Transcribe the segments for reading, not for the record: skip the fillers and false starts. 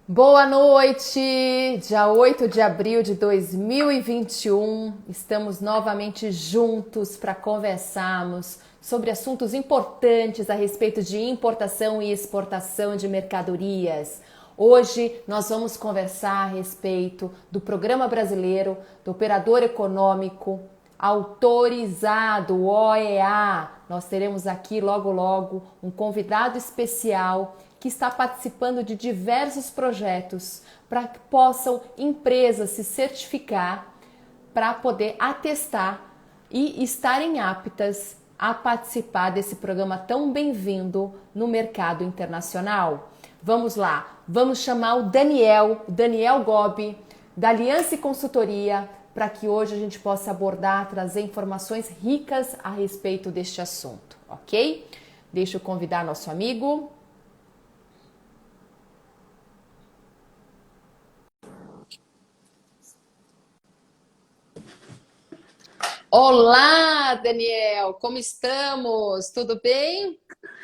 Boa noite! Dia 8 de abril de 2021, estamos novamente juntos para conversarmos sobre assuntos importantes a respeito de importação e exportação de mercadorias. Hoje nós vamos conversar a respeito do Programa Brasileiro do Operador Econômico Autorizado, OEA. Nós teremos aqui logo logo um convidado especial que está participando de diversos projetos para que possam empresas se certificar para poder atestar e estarem aptas a participar desse programa tão bem-vindo no mercado internacional. Vamos lá, vamos chamar o Daniel Gobi, da Aliança Consultoria, para que hoje a gente possa abordar, trazer informações ricas a respeito deste assunto, ok? Deixa eu convidar nosso amigo. Olá, Daniel, como estamos? Tudo bem?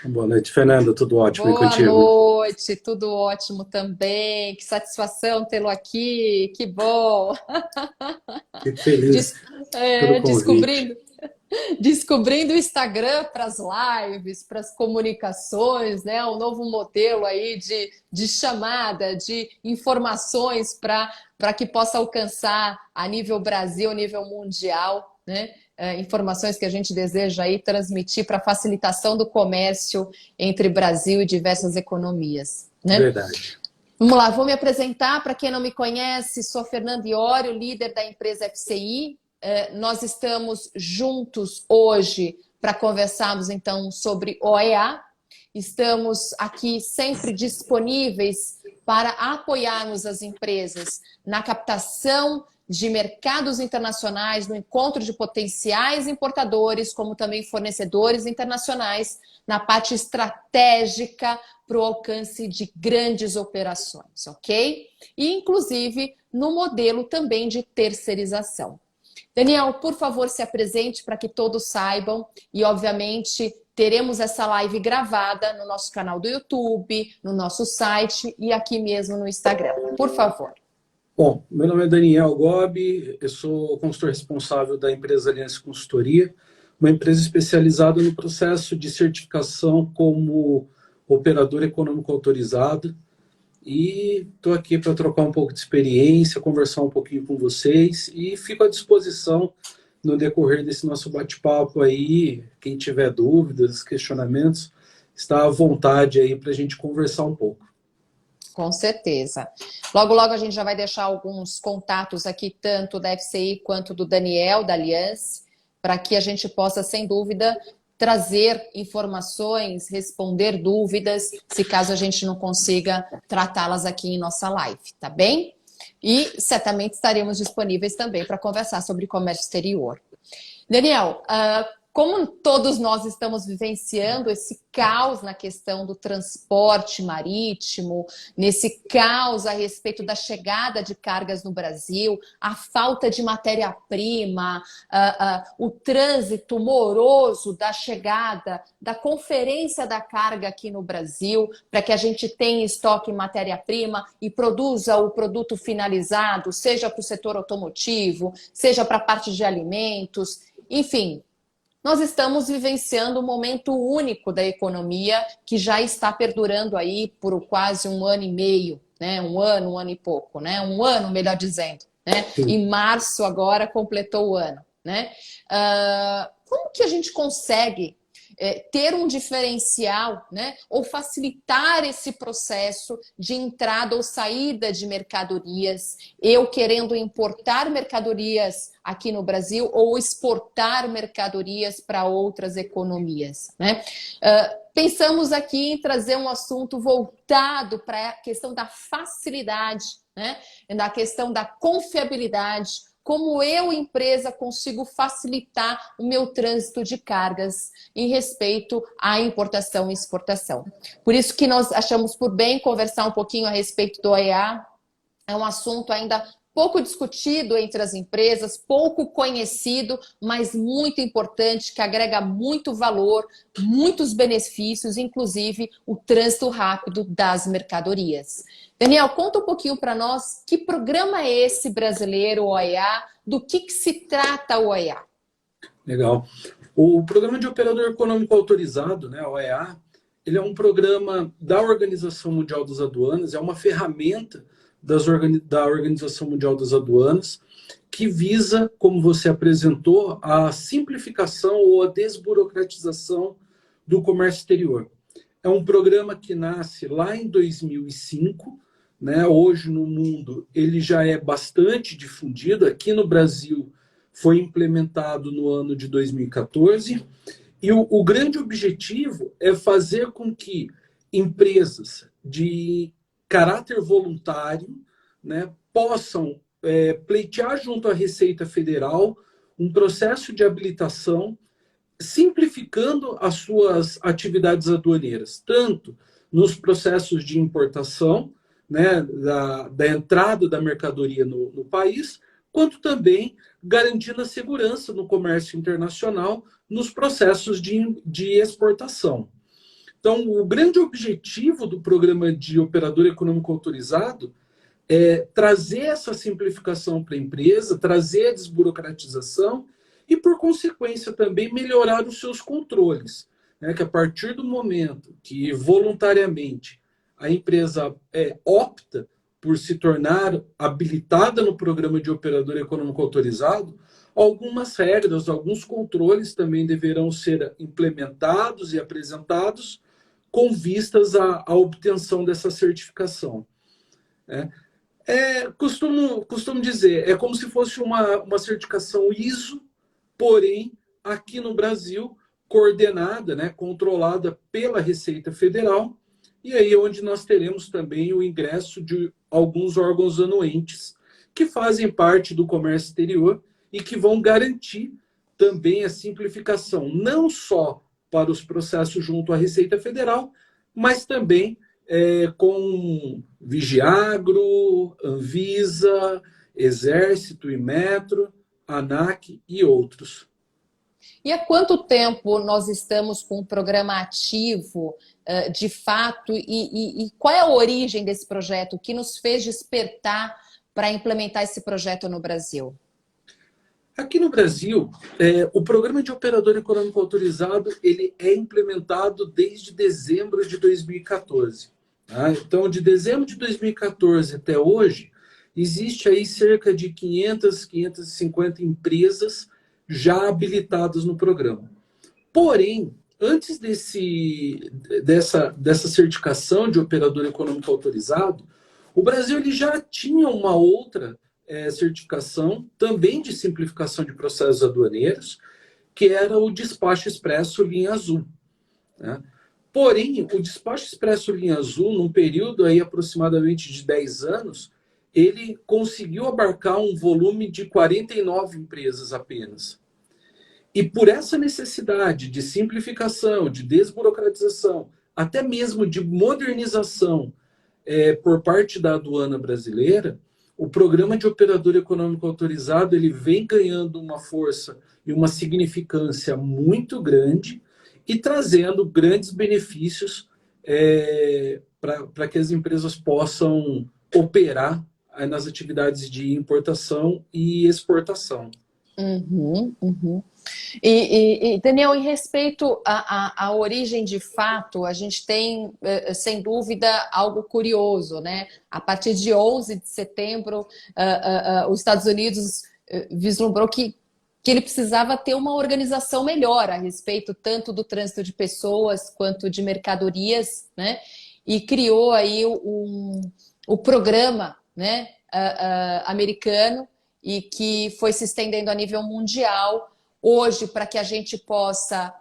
Boa noite, Fernanda. Tudo ótimo e Boa contigo? noite, tudo ótimo também. Que satisfação tê-lo aqui, que bom. Fico Des- feliz pelo convite. descobrindo, descobrindo o Instagram para as lives, para as comunicações, né? Um novo modelo aí de chamada, de informações para que possa alcançar a nível Brasil, a nível mundial, né? Informações que a gente deseja aí transmitir para facilitação do comércio entre Brasil e diversas economias, né? Verdade. Vamos lá, vou me apresentar. Para quem não me conhece, sou Fernanda Iório, líder da empresa FCI. Nós estamos juntos hoje para conversarmos então sobre OEA. Estamos aqui sempre disponíveis para apoiarmos as empresas na captação de mercados internacionais, no encontro de potenciais importadores, como também fornecedores internacionais, na parte estratégica para o alcance de grandes operações, ok? E, inclusive, no modelo também de terceirização. Daniel, por favor, se apresente para que todos saibam e, obviamente, teremos essa live gravada no nosso canal do YouTube, no nosso site e aqui mesmo no Instagram. Por favor. Bom, meu nome é Daniel Gobi, eu sou consultor responsável da empresa Aliança Consultoria, uma empresa especializada no processo de certificação como operador econômico autorizado. E estou aqui para trocar um pouco de experiência, conversar um pouquinho com vocês e fico à disposição no decorrer desse nosso bate-papo aí. Quem tiver dúvidas, questionamentos, está à vontade aí para a gente conversar um pouco. Com certeza. Logo, logo a gente já vai deixar alguns contatos aqui, tanto da FCI quanto do Daniel, da Aliança, para que a gente possa, sem dúvida, trazer informações, responder dúvidas, se caso a gente não consiga tratá-las aqui em nossa live, tá bem? E certamente estaremos disponíveis também para conversar sobre comércio exterior. Daniel, como todos nós estamos vivenciando esse caos na questão do transporte marítimo, nesse caos a respeito da chegada de cargas no Brasil, a falta de matéria-prima, o trânsito moroso da chegada, da conferência da carga aqui no Brasil, para que a gente tenha estoque em matéria-prima e produza o produto finalizado, seja para o setor automotivo, seja para a parte de alimentos, enfim. Nós estamos vivenciando um momento único da economia que já está perdurando aí por quase um ano e meio, né? Um ano e pouco, né? Um ano, melhor dizendo, né? Sim. Em março agora completou o ano, né? Como que a gente consegue ter um diferencial, né? Ou facilitar esse processo de entrada ou saída de mercadorias, eu querendo importar mercadorias aqui no Brasil ou exportar mercadorias para outras economias, né? Pensamos aqui em trazer um assunto voltado para a questão da facilidade, né? Na questão da confiabilidade, como eu, empresa, consigo facilitar o meu trânsito de cargas em respeito à importação e exportação. Por isso que nós achamos por bem conversar um pouquinho a respeito do OEA. É um assunto ainda pouco discutido entre as empresas, pouco conhecido, mas muito importante, que agrega muito valor, muitos benefícios, inclusive o trânsito rápido das mercadorias. Daniel, conta um pouquinho para nós que programa é esse brasileiro, o OEA, do que se trata o OEA? Legal. O Programa de Operador Econômico Autorizado, né, OEA, ele é um programa da Organização Mundial das Aduanas, é uma ferramenta da Organização Mundial das Aduanas que visa, como você apresentou, a simplificação ou a desburocratização do comércio exterior. É um programa que nasce lá em 2005, né? Hoje no mundo ele já é bastante difundido. Aqui no Brasil foi implementado no ano de 2014 e o grande objetivo é fazer com que empresas de caráter voluntário, né, possam pleitear junto à Receita Federal um processo de habilitação, simplificando as suas atividades aduaneiras, tanto nos processos de importação, né, da entrada da mercadoria no país, quanto também garantindo a segurança no comércio internacional nos processos de exportação. Então, o grande objetivo do programa de operador econômico autorizado é trazer essa simplificação para a empresa, trazer a desburocratização e, por consequência, também melhorar os seus controles. Né? Que a partir do momento que voluntariamente a empresa opta por se tornar habilitada no programa de operador econômico autorizado, algumas regras, alguns controles também deverão ser implementados e apresentados com vistas à obtenção dessa certificação. Costumo dizer, é como se fosse uma certificação ISO, porém, aqui no Brasil, coordenada, né, controlada pela Receita Federal, e aí onde nós teremos também o ingresso de alguns órgãos anuentes que fazem parte do comércio exterior e que vão garantir também a simplificação, não só para os processos junto à Receita Federal, mas também com Vigiagro, Anvisa, Exército e Metro, ANAC e outros. E há quanto tempo nós estamos com um programa ativo, de fato, e qual é a origem desse projeto? O que nos fez despertar para implementar esse projeto no Brasil? Aqui no Brasil, o Programa de Operador Econômico Autorizado ele é implementado desde dezembro de 2014. Tá? Então, de dezembro de 2014 até hoje, existe aí cerca de 500, 550 empresas já habilitadas no programa. Porém, antes dessa certificação de operador econômico autorizado, o Brasil ele já tinha uma outra certificação, também de simplificação de processos aduaneiros, que era o despacho expresso linha azul. Né? Porém, o despacho expresso linha azul, num período aí aproximadamente de 10 anos, ele conseguiu abarcar um volume de 49 empresas apenas. E por essa necessidade de simplificação, de desburocratização, até mesmo de modernização por parte da aduana brasileira, o Programa de Operador Econômico Autorizado ele vem ganhando uma força e uma significância muito grande e trazendo grandes benefícios para que as empresas possam operar nas atividades de importação e exportação. Uhum, uhum. E, Daniel, em respeito à origem de fato, a gente tem, sem dúvida, algo curioso, né? A partir de 11 de setembro, os Estados Unidos vislumbrou que ele precisava ter uma organização melhor a respeito tanto do trânsito de pessoas quanto de mercadorias, né? E criou aí o programa, né, americano, e que foi se estendendo a nível mundial. Hoje, para que a gente possa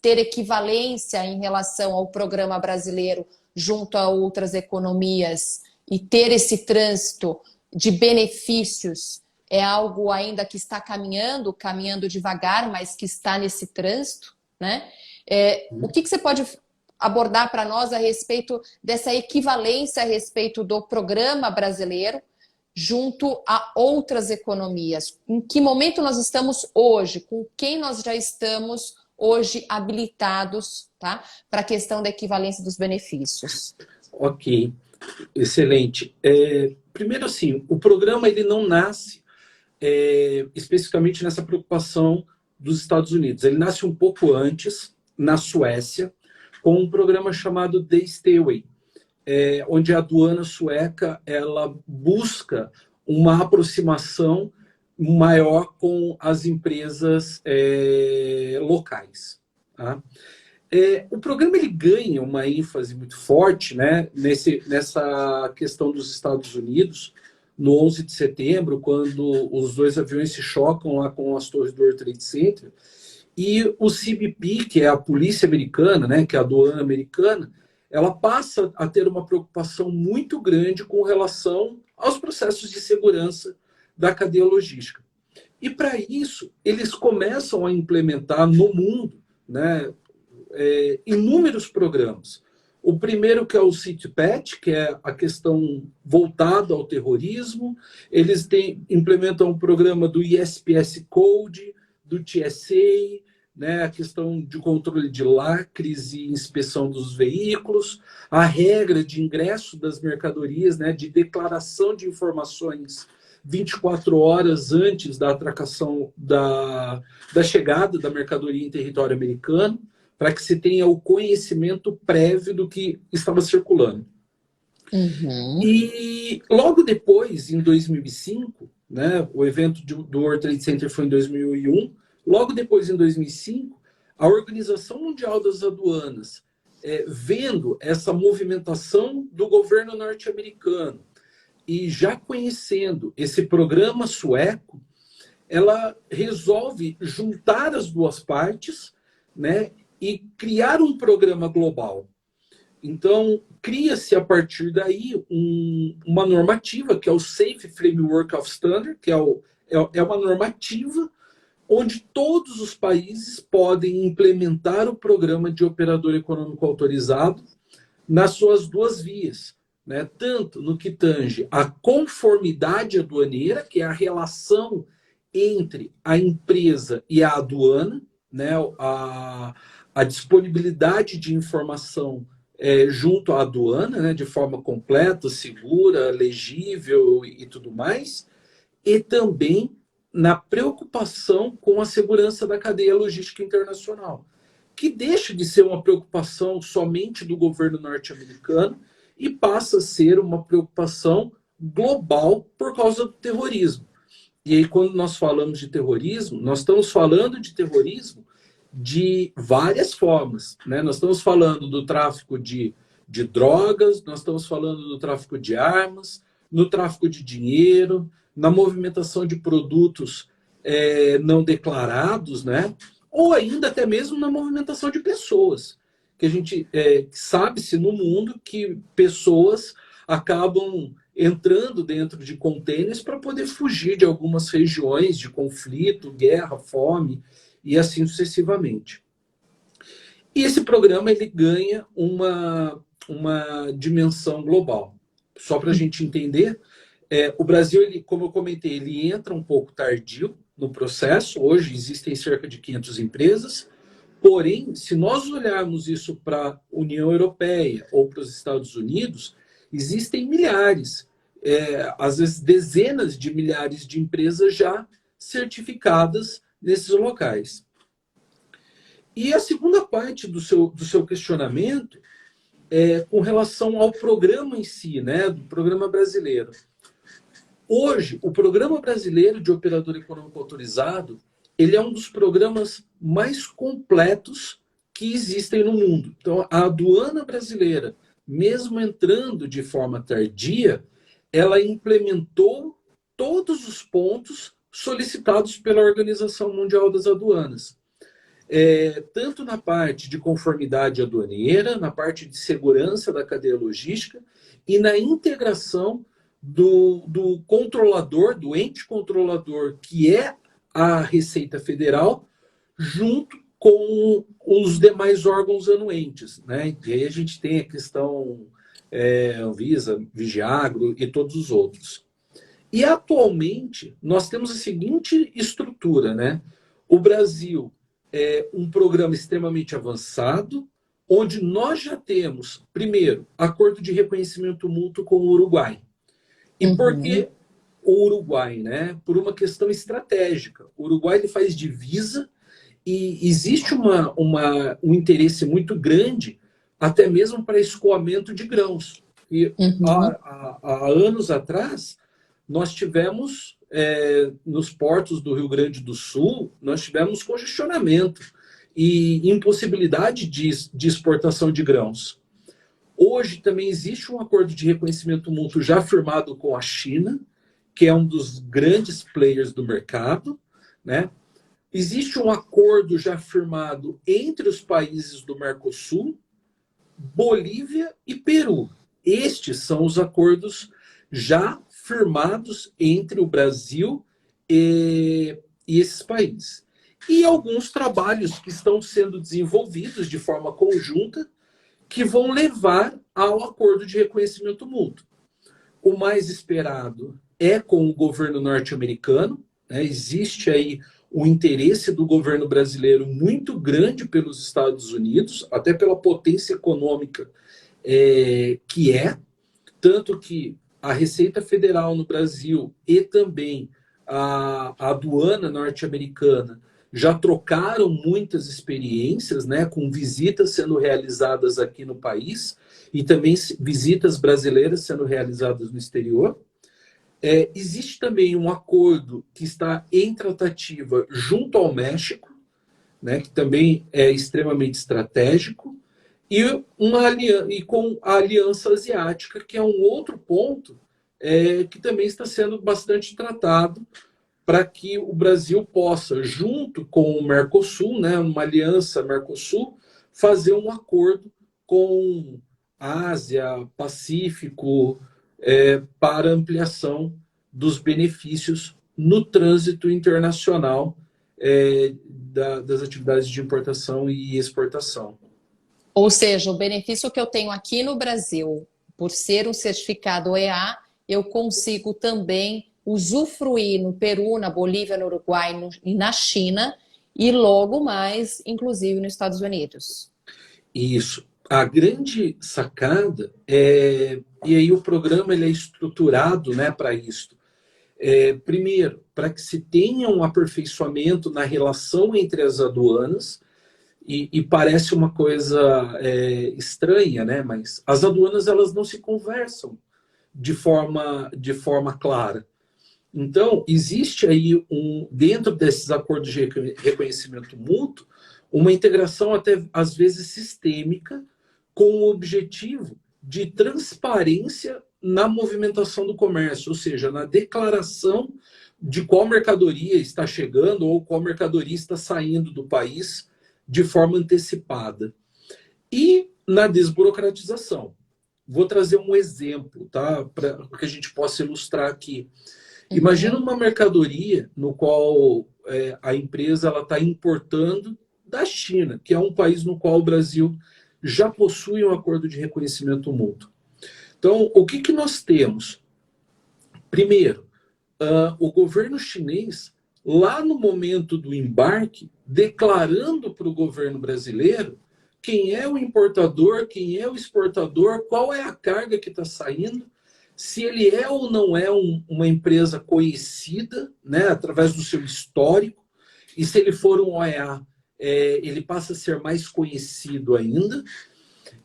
ter equivalência em relação ao programa brasileiro junto a outras economias e ter esse trânsito de benefícios, é algo ainda que está caminhando devagar, mas que está nesse trânsito, né? O que você pode abordar para nós a respeito dessa equivalência a respeito do programa brasileiro junto a outras economias? Em que momento nós estamos hoje? Com quem nós já estamos hoje habilitados, tá? Para a questão da equivalência dos benefícios? Ok, excelente. Primeiro, assim, o programa ele não nasce especificamente nessa preocupação dos Estados Unidos. Ele nasce um pouco antes, na Suécia, com um programa chamado The Stayaway, onde a aduana sueca ela busca uma aproximação maior com as empresas locais. Tá? O programa ele ganha uma ênfase muito forte, né, nessa questão dos Estados Unidos, no 11 de setembro, quando os dois aviões se chocam lá com as torres do World Trade Center, e o CBP, que é a polícia americana, né, que é a aduana americana, ela passa a ter uma preocupação muito grande com relação aos processos de segurança da cadeia logística. E para isso, eles começam a implementar no mundo, né, inúmeros programas. O primeiro que é o CITPAT, que é a questão voltada ao terrorismo. Eles implementam um programa do ISPS Code, do TSA, né, a questão de controle de lacres e inspeção dos veículos, a regra de ingresso das mercadorias, né, de declaração de informações 24 horas antes da atracação da chegada da mercadoria em território americano, para que se tenha o conhecimento prévio do que estava circulando. Uhum. E logo depois, em 2005, né, o evento do World Trade Center foi em 2001, logo depois, em 2005, a Organização Mundial das Aduanas, vendo essa movimentação do governo norte-americano e já conhecendo esse programa sueco, ela resolve juntar as duas partes, né, e criar um programa global. Então, cria-se a partir daí uma normativa, que é o Safe Framework of Standard, que é uma normativa onde todos os países podem implementar o programa de operador econômico autorizado nas suas duas vias, né? Tanto no que tange a conformidade aduaneira, que é a relação entre a empresa e a aduana, né? A disponibilidade de informação junto à aduana, né? De forma completa, segura, legível e tudo mais, e também na preocupação com a segurança da cadeia logística internacional, que deixa de ser uma preocupação somente do governo norte-americano e passa a ser uma preocupação global por causa do terrorismo. E aí, quando nós falamos de terrorismo, nós estamos falando de terrorismo de várias formas, né? Nós estamos falando do tráfico de drogas, nós estamos falando do tráfico de armas, no tráfico de dinheiro, na movimentação de produtos não declarados, né? Ou ainda até mesmo na movimentação de pessoas. Que a gente sabe-se no mundo que pessoas acabam entrando dentro de contêineres para poder fugir de algumas regiões de conflito, guerra, fome e assim sucessivamente. E esse programa ele ganha uma dimensão global. Só para a gente entender, o Brasil, como eu comentei, ele entra um pouco tardio no processo. Hoje existem cerca de 500 empresas. Porém, se nós olharmos isso para a União Europeia ou para os Estados Unidos, existem milhares, às vezes dezenas de milhares de empresas já certificadas nesses locais. E a segunda parte do seu questionamento é com relação ao programa em si, né, do programa brasileiro. Hoje, o Programa Brasileiro de Operador Econômico Autorizado, ele é um dos programas mais completos que existem no mundo. Então, a aduana brasileira, mesmo entrando de forma tardia, ela implementou todos os pontos solicitados pela Organização Mundial das Aduanas. Tanto na parte de conformidade aduaneira, na parte de segurança da cadeia logística e na integração do controlador, do ente controlador, que é a Receita Federal, junto com os demais órgãos anuentes, né? E aí a gente tem a questão Anvisa, Vigiagro e todos os outros. E atualmente nós temos a seguinte estrutura, né? O Brasil é um programa extremamente avançado, onde nós já temos, primeiro, acordo de reconhecimento mútuo com o Uruguai. E por Uhum. que o Uruguai, né? Por uma questão estratégica. O Uruguai ele faz divisa e existe um interesse muito grande, até mesmo para escoamento de grãos. E Uhum. há anos atrás, nós tivemos, nos portos do Rio Grande do Sul, nós tivemos congestionamento e impossibilidade de exportação de grãos. Hoje também existe um acordo de reconhecimento mútuo já firmado com a China, que é um dos grandes players do mercado, né? Existe um acordo já firmado entre os países do Mercosul, Bolívia e Peru. Estes são os acordos já firmados entre o Brasil e esses países. E alguns trabalhos que estão sendo desenvolvidos de forma conjunta que vão levar ao acordo de reconhecimento mútuo. O mais esperado é com o governo norte-americano, né? Existe aí um interesse do governo brasileiro muito grande pelos Estados Unidos, até pela potência econômica que é, tanto que a Receita Federal no Brasil e também a aduana norte-americana já trocaram muitas experiências, né, com visitas sendo realizadas aqui no país e também visitas brasileiras sendo realizadas no exterior. Existe também um acordo que está em tratativa junto ao México, né, que também é extremamente estratégico, e com a Aliança Asiática, que é um outro ponto que também está sendo bastante tratado para que o Brasil possa, junto com o Mercosul, né, uma aliança Mercosul, fazer um acordo com Ásia, Pacífico, para ampliação dos benefícios no trânsito internacional das atividades de importação e exportação. Ou seja, o benefício que eu tenho aqui no Brasil, por ser um certificado EA, eu consigo também usufruir no Peru, na Bolívia, no Uruguai e na China, e logo mais, inclusive, nos Estados Unidos. Isso. A grande sacada e aí o programa ele é estruturado, né, para isso. Primeiro, para que se tenha um aperfeiçoamento na relação entre as aduanas, e parece uma coisa estranha, né? Mas as aduanas elas não se conversam de forma clara. Então, existe aí, dentro desses acordos de reconhecimento mútuo, uma integração até, às vezes, sistêmica, com o objetivo de transparência na movimentação do comércio, ou seja, na declaração de qual mercadoria está chegando ou qual mercadoria está saindo do país de forma antecipada. E na desburocratização. Vou trazer um exemplo, tá? Para que a gente possa ilustrar aqui. Imagina Uhum. uma mercadoria no qual a empresa está importando da China, que é um país no qual o Brasil já possui um acordo de reconhecimento mútuo. Então, o que nós temos? Primeiro, o governo chinês, lá no momento do embarque, declarando para o governo brasileiro quem é o importador, quem é o exportador, qual é a carga que está saindo, se ele é ou não é uma empresa conhecida, né, através do seu histórico, e se ele for um OEA, ele passa a ser mais conhecido ainda.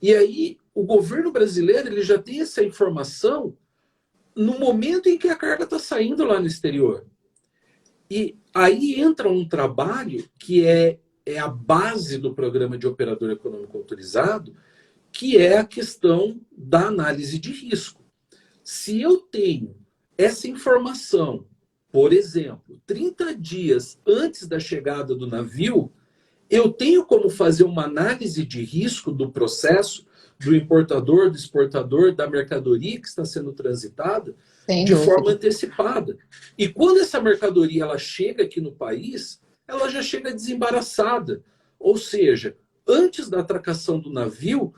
E aí, o governo brasileiro ele já tem essa informação no momento em que a carga está saindo lá no exterior. E aí entra um trabalho que é a base do programa de operador econômico autorizado, que é a questão da análise de risco. Se eu tenho essa informação, por exemplo, 30 dias antes da chegada do navio, eu tenho como fazer uma análise de risco do processo, do importador, do exportador, da mercadoria que está sendo transitada, Sem de forma dúvida. antecipada. E quando essa mercadoria ela chega aqui no país, ela já chega desembaraçada. Ou seja, antes da atracação do navio,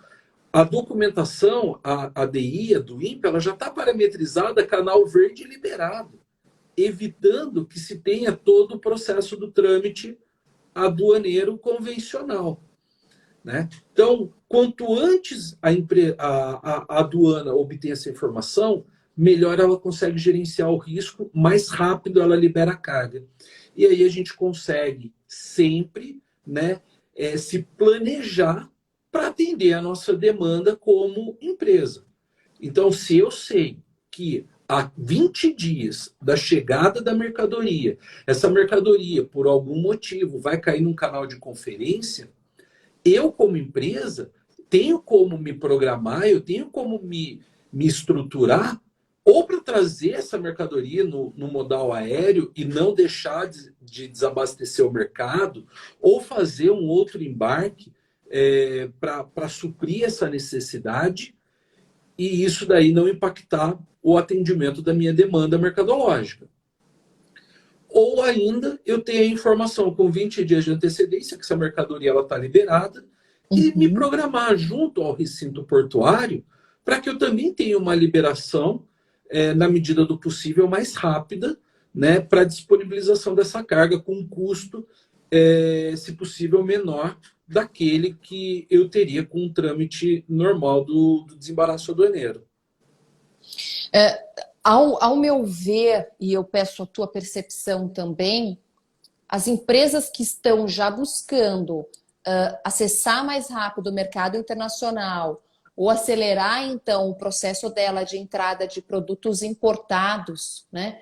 a documentação, a ADI, a do INPE, ela já está parametrizada, canal verde liberado. evitando que se tenha todo o processo do trâmite aduaneiro convencional, né? Então, quanto antes a aduana obter essa informação, melhor ela consegue gerenciar o risco, mais rápido ela libera a carga. E aí a gente consegue sempre, né, se planejar para atender a nossa demanda como empresa. Então, se eu sei que há 20 dias da chegada da mercadoria, essa mercadoria, por algum motivo, vai cair num canal de conferência, eu, como empresa, tenho como me programar, eu tenho como me estruturar, ou para trazer essa mercadoria no modal aéreo e não deixar de desabastecer o mercado, ou fazer um outro embarque para suprir essa necessidade, e isso daí não impactar o atendimento da minha demanda mercadológica. Ou ainda eu tenho a informação com 20 dias de antecedência que essa mercadoria está liberada e me programar junto ao recinto portuário para que eu também tenha uma liberação, na medida do possível, mais rápida, né, para a disponibilização dessa carga com um custo, se possível, menor daquele que eu teria com um trâmite normal do desembaraço aduaneiro. Ao meu ver, e eu peço a tua percepção também, as empresas que estão já buscando acessar mais rápido o mercado internacional ou acelerar, então, o processo dela de entrada de produtos importados, né,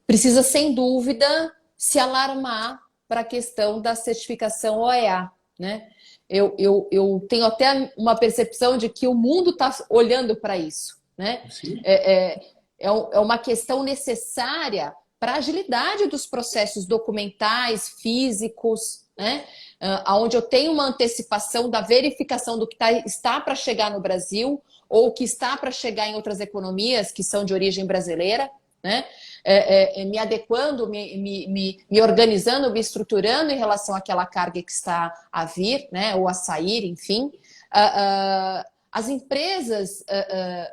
precisa, sem dúvida, se alarmar para a questão da certificação OEA, né? Eu tenho até uma percepção de que o mundo está olhando para isso, né? É uma questão necessária para a agilidade dos processos documentais, físicos, né? Onde eu tenho uma antecipação da verificação do que está para chegar no Brasil ou que está para chegar em outras economias que são de origem brasileira, né? Me adequando, me organizando, me estruturando em relação àquela carga que está a vir, né? Ou a sair, enfim. As empresas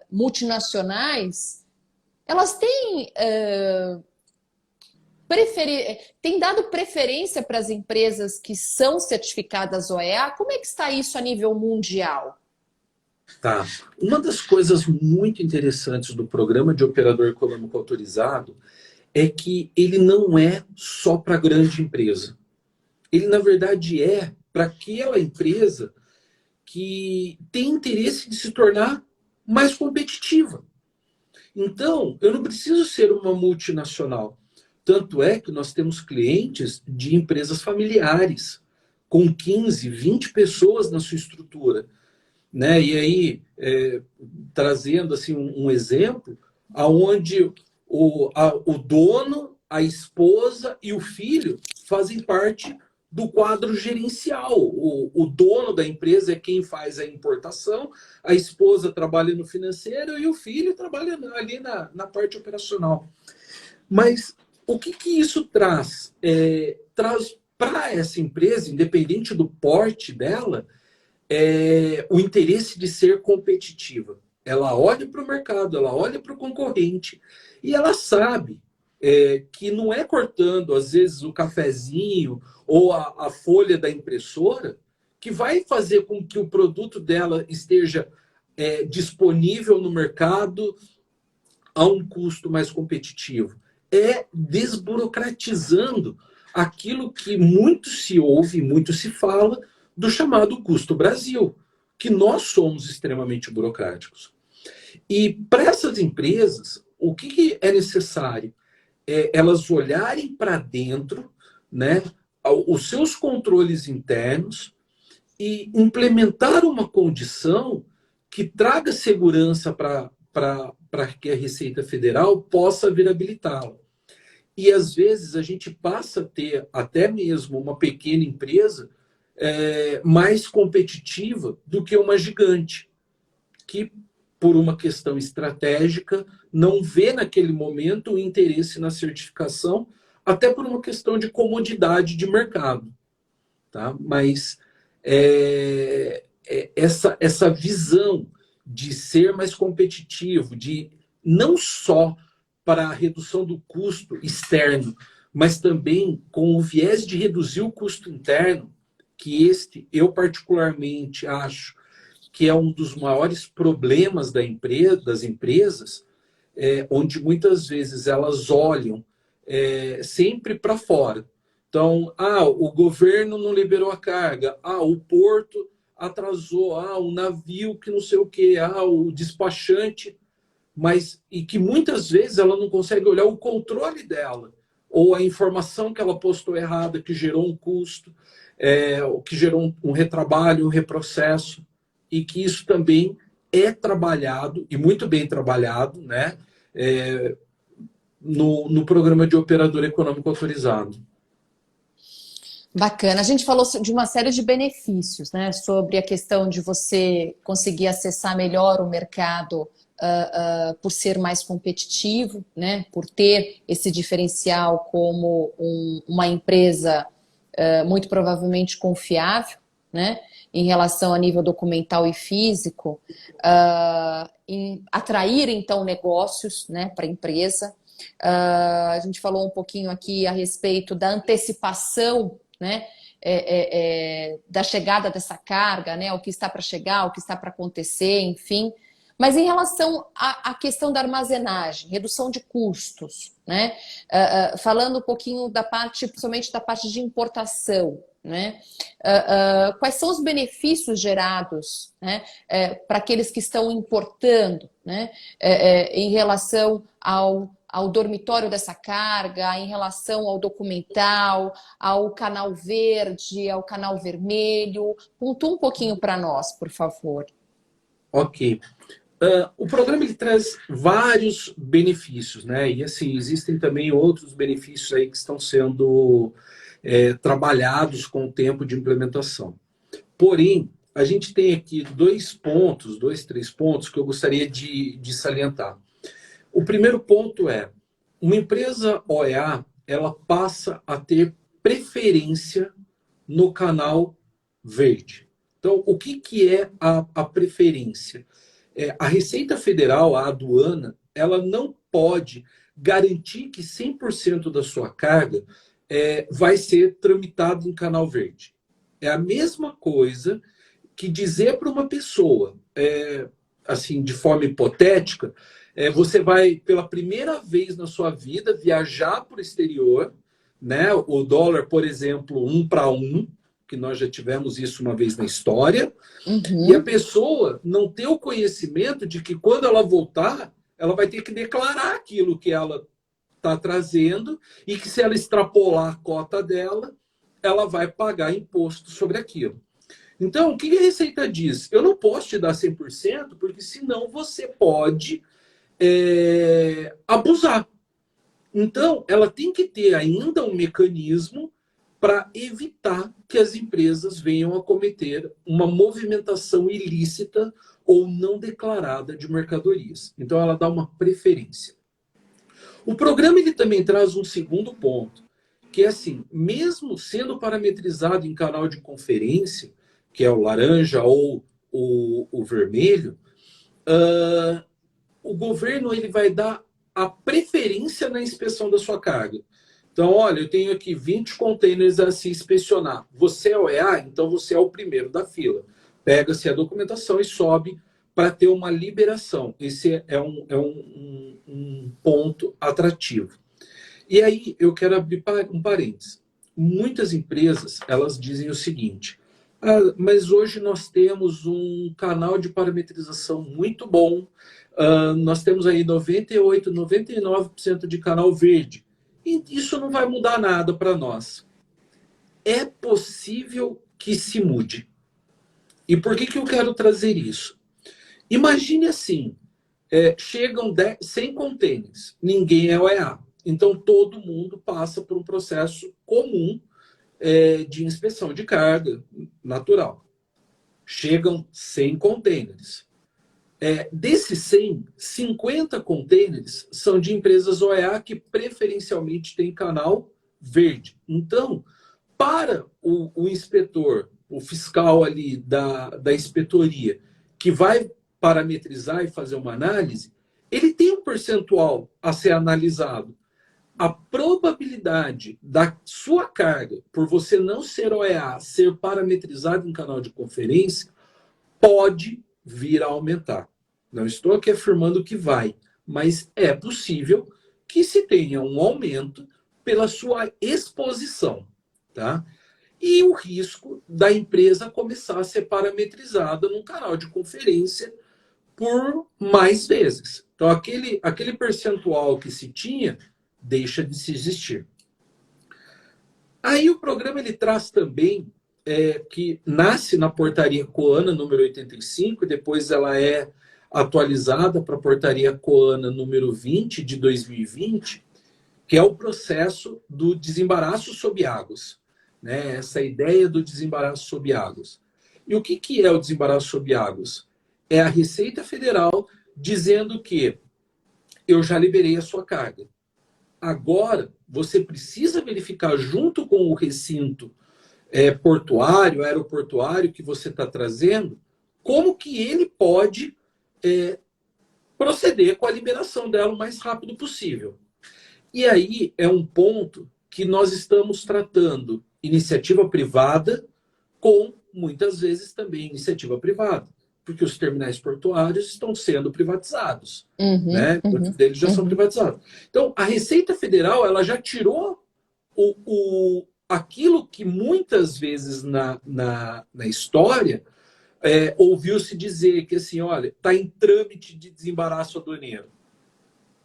multinacionais, elas têm dado preferência para as empresas que são certificadas OEA? Como é que está isso a nível mundial? Tá. Uma das coisas muito interessantes do programa de operador econômico autorizado é que ele não é só para grande empresa. Ele, na verdade, é para aquela empresa que tem interesse de se tornar mais competitiva. Então, eu não preciso ser uma multinacional. Tanto é que nós temos clientes de empresas familiares, com 15, 20 pessoas na sua estrutura, né? E aí, trazendo assim, um exemplo, onde o dono, a esposa e o filho fazem parte do quadro gerencial. O dono da empresa é quem faz a importação, a esposa trabalha no financeiro e o filho trabalha ali na parte operacional. Mas o que isso traz? Traz para essa empresa, independente do porte dela, o interesse de ser competitiva. Ela olha para o mercado, ela olha para o concorrente e ela sabe que não é cortando, às vezes, o cafezinho ou a folha da impressora que vai fazer com que o produto dela esteja disponível no mercado a um custo mais competitivo. É desburocratizando aquilo que muito se ouve, muito se fala, do chamado custo Brasil, que nós somos extremamente burocráticos. E para essas empresas, o que é necessário? Elas olharem para dentro, né, os seus controles internos e implementar uma condição que traga segurança para que a Receita Federal possa vir habilitá-la. E, às vezes, a gente passa a ter até mesmo uma pequena empresa mais competitiva do que uma gigante, que, por uma questão estratégica, não vê naquele momento o interesse na certificação, até por uma questão de comodidade de mercado. Tá? Mas essa visão de ser mais competitivo, de não só para a redução do custo externo, mas também com o viés de reduzir o custo interno, que eu particularmente acho que é um dos maiores problemas das empresas, onde muitas vezes elas olham sempre para fora. Então, o governo não liberou a carga, o porto atrasou, o navio que não sei o quê, o despachante, e que muitas vezes ela não consegue olhar o controle dela, ou a informação que ela postou errada, que gerou um custo, que gerou um retrabalho, um reprocesso, e que isso também é trabalhado, e muito bem trabalhado, né, no programa de operador econômico autorizado. Bacana. A gente falou de uma série de benefícios, né? Sobre a questão de você conseguir acessar melhor o mercado por ser mais competitivo, né? Por ter esse diferencial como uma empresa muito provavelmente confiável, né? Em relação a nível documental e físico, em atrair então negócios, né, para a empresa. A gente falou um pouquinho aqui a respeito da antecipação, né, da chegada dessa carga, né, o que está para chegar, o que está para acontecer, enfim. Mas em relação à questão da armazenagem, redução de custos, né, falando um pouquinho da parte, principalmente da parte de importação, né, quais são os benefícios gerados, né, para aqueles que estão importando, né, em relação ao dormitório dessa carga, em relação ao documental, ao canal verde, ao canal vermelho. Pontua um pouquinho para nós, por favor. Ok. O programa ele traz vários benefícios, né? E assim, existem também outros benefícios aí que estão sendo trabalhados com o tempo de implementação. Porém, a gente tem aqui dois, três pontos que eu gostaria de salientar. O primeiro ponto é, uma empresa OEA, ela passa a ter preferência no canal verde. Então, o que é a preferência? A Receita Federal, a aduana, ela não pode garantir que 100% da sua carga vai ser tramitado em canal verde. É a mesma coisa que dizer para uma pessoa, assim, de forma hipotética, você vai, pela primeira vez na sua vida, viajar para o exterior, né? O dólar, por exemplo, 1:1, que nós já tivemos isso uma vez na história, e a pessoa não ter o conhecimento de que quando ela voltar, ela vai ter que declarar aquilo que ela está trazendo e que se ela extrapolar a cota dela, ela vai pagar imposto sobre aquilo. Então, o que a Receita diz? Eu não posso te dar 100%, porque senão você pode abusar. Então, ela tem que ter ainda um mecanismo para evitar que as empresas venham a cometer uma movimentação ilícita ou não declarada de mercadorias. Então, ela dá uma preferência. O programa ele também traz um segundo ponto, que é assim, mesmo sendo parametrizado em canal de conferência, que é o laranja ou o vermelho, o governo ele vai dar a preferência na inspeção da sua carga. Então, olha, eu tenho aqui 20 containers a se inspecionar. Você é OEA, então você é o primeiro da fila. Pega-se a documentação e sobe para ter uma liberação. Esse é um ponto atrativo. E aí, eu quero abrir um parênteses. Muitas empresas, elas dizem o seguinte, mas hoje nós temos um canal de parametrização muito bom, nós temos aí 98%, 99% de canal verde. E isso não vai mudar nada para nós. É possível que se mude. E por que eu quero trazer isso? Imagine assim, chegam 100 containers, ninguém é OEA. Então todo mundo passa por um processo comum de inspeção de carga natural. Chegam 100 containers. Desses 100, 50 containers são de empresas OEA que preferencialmente têm canal verde. Então, para o inspetor, o fiscal ali da inspetoria, que vai parametrizar e fazer uma análise, ele tem um percentual a ser analisado. A probabilidade da sua carga, por você não ser OEA, ser parametrizado em canal de conferência, pode vir a aumentar. Não estou aqui afirmando que vai, mas é possível que se tenha um aumento pela sua exposição, tá? E o risco da empresa começar a ser parametrizada num canal de conferência por mais vezes. Então, aquele percentual que se tinha deixa de se existir. Aí o programa ele traz também que nasce na portaria COANA número 85, e depois ela é atualizada para a portaria COANA número 20 de 2020, que é o processo do desembaraço sob águas, né? Essa ideia do desembaraço sob águas. E o que é o desembaraço sob águas? É a Receita Federal dizendo que eu já liberei a sua carga. Agora, você precisa verificar junto com o recinto portuário, aeroportuário que você está trazendo, como que ele pode proceder com a liberação dela o mais rápido possível. E aí é um ponto que nós estamos tratando iniciativa privada com, muitas vezes, também iniciativa privada, porque os terminais portuários estão sendo privatizados, né? Muitos deles já são privatizados. Então, a Receita Federal ela já tirou aquilo que muitas vezes na história ouviu-se dizer que assim, olha, está em trâmite de desembaraço aduaneiro.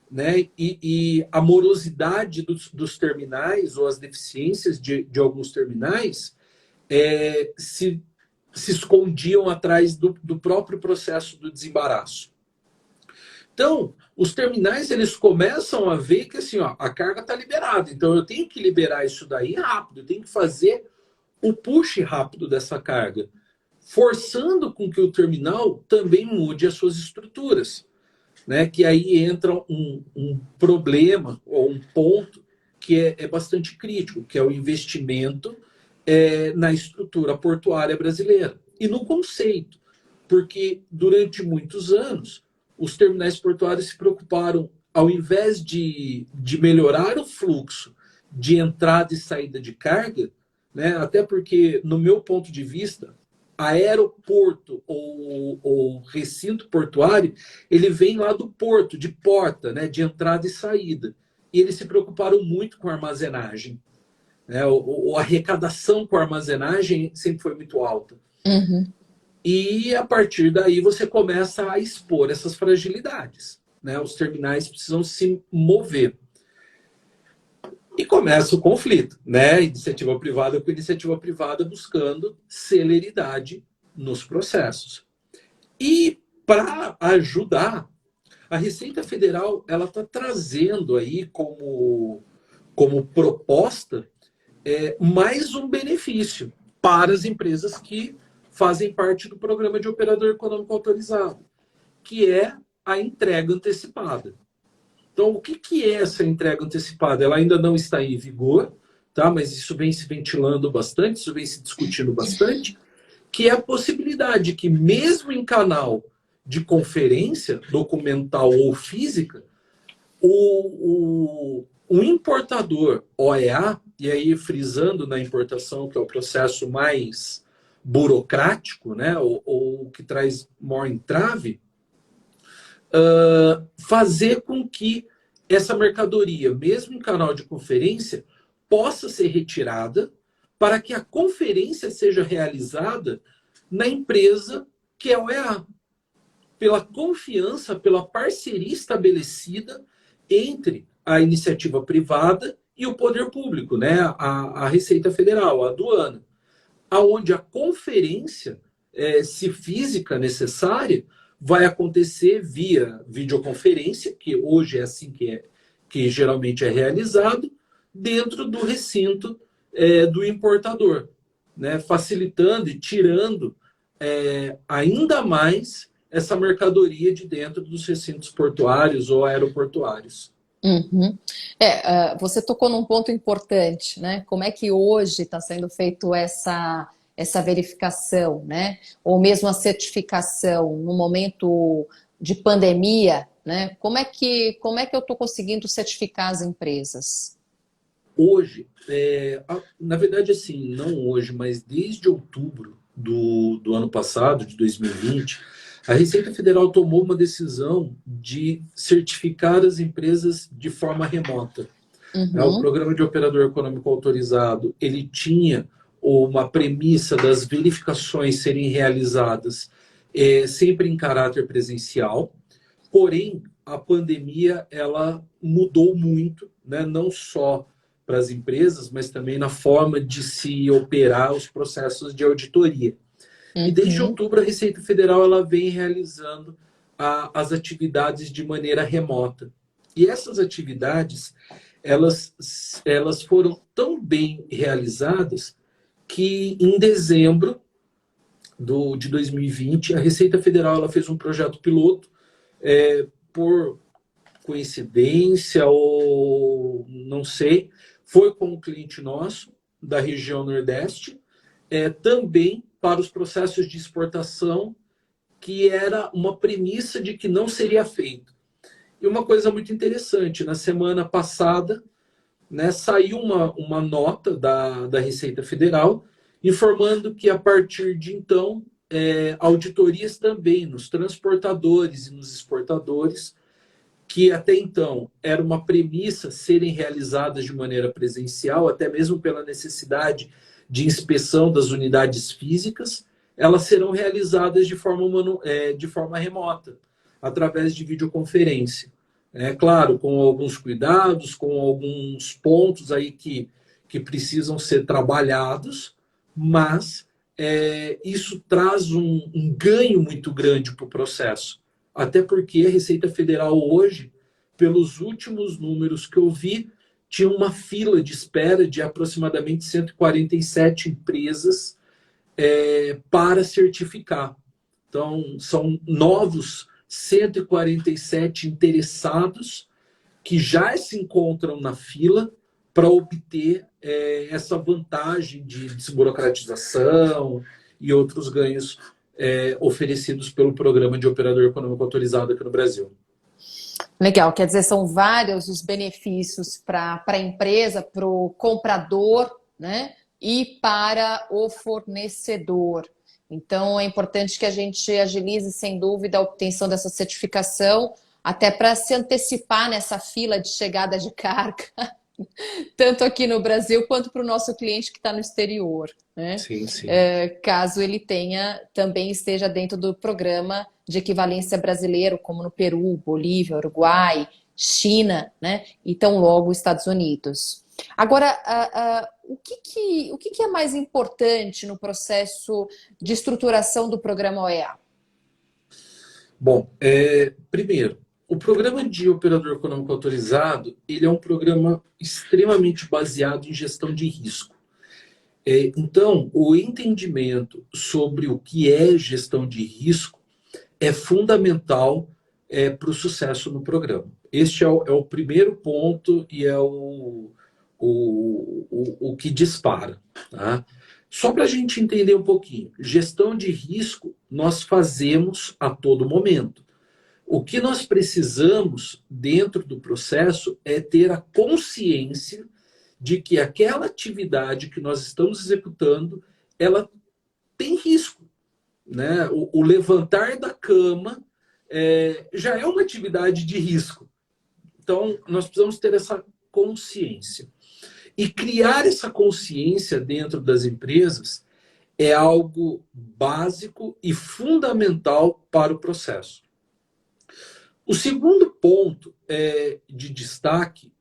Né? E a morosidade dos terminais, ou as deficiências de alguns terminais, se escondiam atrás do próprio processo do desembaraço. Então, os terminais eles começam a ver que assim, ó, a carga está liberada, então eu tenho que liberar isso daí rápido, eu tenho que fazer o push rápido dessa carga, forçando com que o terminal também mude as suas estruturas. Né, que aí entra um problema ou um ponto que é bastante crítico, que é o investimento na estrutura portuária brasileira e no conceito, porque durante muitos anos os terminais portuários se preocuparam, ao invés de melhorar o fluxo de entrada e saída de carga, né, até porque, no meu ponto de vista, aeroporto ou recinto portuário, ele vem lá do porto, de porta, né, de entrada e saída. E eles se preocuparam muito com a armazenagem. Né? A arrecadação com a armazenagem sempre foi muito alta. E a partir daí você começa a expor essas fragilidades. Né? Os terminais precisam se mover. E começa o conflito, né? Iniciativa privada com iniciativa privada buscando celeridade nos processos. E para ajudar, a Receita Federal ela está trazendo aí como proposta mais um benefício para as empresas que fazem parte do programa de operador econômico autorizado, que é a entrega antecipada. Então, o que é essa entrega antecipada? Ela ainda não está em vigor, tá? Mas isso vem se ventilando bastante, isso vem se discutindo bastante, que é a possibilidade que, mesmo em canal de conferência, documental ou física, o importador OEA, e aí frisando na importação, que é o processo mais burocrático, né? ou que traz maior entrave, fazer com que essa mercadoria, mesmo em canal de conferência, possa ser retirada para que a conferência seja realizada na empresa que é o OEA, pela confiança, pela parceria estabelecida entre a iniciativa privada e o poder público, né? a Receita Federal, a aduana, aonde a conferência, se física necessária, vai acontecer via videoconferência, que hoje é assim que geralmente é realizado, dentro do recinto do importador, né? Facilitando e tirando ainda mais essa mercadoria de dentro dos recintos portuários ou aeroportuários. Você tocou num ponto importante, né? Como é que hoje está sendo feito essa verificação, né? Ou mesmo a certificação no momento de pandemia, né? Como é que eu estou conseguindo certificar as empresas? Hoje, na verdade, assim, não hoje, mas desde outubro do ano passado, de 2020, a Receita Federal tomou uma decisão de certificar as empresas de forma remota. O Uhum, programa de operador econômico autorizado, ele tinha uma premissa das verificações serem realizadas sempre em caráter presencial, porém, a pandemia ela mudou muito, né? Não só para as empresas, mas também na forma de se operar os processos de auditoria. E desde uhum, outubro, a Receita Federal ela vem realizando as atividades de maneira remota. E essas atividades, elas foram tão bem realizadas que em dezembro de 2020, a Receita Federal ela fez um projeto piloto, por coincidência ou não sei, foi com um cliente nosso da região Nordeste, também para os processos de exportação, que era uma premissa de que não seria feito. E uma coisa muito interessante, na semana passada, né, saiu uma nota da Receita Federal informando que, a partir de então, auditorias também nos transportadores e nos exportadores, que até então era uma premissa serem realizadas de maneira presencial, até mesmo pela necessidade de inspeção das unidades físicas, elas serão realizadas de forma remota, através de videoconferência. É claro, com alguns cuidados, com alguns pontos aí que precisam ser trabalhados, mas isso traz um ganho muito grande para o processo. Até porque a Receita Federal hoje, pelos últimos números que eu vi, tinha uma fila de espera de aproximadamente 147 empresas para certificar. Então, são novos 147 interessados que já se encontram na fila para obter essa vantagem de desburocratização e outros ganhos oferecidos pelo Programa de Operador Econômico Autorizado aqui no Brasil. legal, quer dizer, são vários os benefícios para a empresa, para o comprador, né? E para o fornecedor. Então, é importante que a gente agilize, sem dúvida, a obtenção dessa certificação, até para se antecipar nessa fila de chegada de carga, tanto aqui no Brasil quanto para o nosso cliente que está no exterior, né? Sim, sim. Caso ele tenha, também esteja dentro do programa de equivalência brasileiro, como no Peru, Bolívia, Uruguai, China, né? E tão logo Estados Unidos. Agora, o que é mais importante no processo de estruturação do programa OEA? Bom, primeiro, o programa de operador econômico autorizado, ele é um programa extremamente baseado em gestão de risco. Então, o entendimento sobre o que é gestão de risco é fundamental para o sucesso no programa. Este é o primeiro ponto e é o que dispara. Tá? Só para a gente entender um pouquinho, gestão de risco nós fazemos a todo momento. O que nós precisamos dentro do processo é ter a consciência de que aquela atividade que nós estamos executando, ela tem risco. Né? O levantar da cama já é uma atividade de risco. Então, nós precisamos ter essa consciência. E criar essa consciência dentro das empresas é algo básico e fundamental para o processo. O segundo ponto de destaque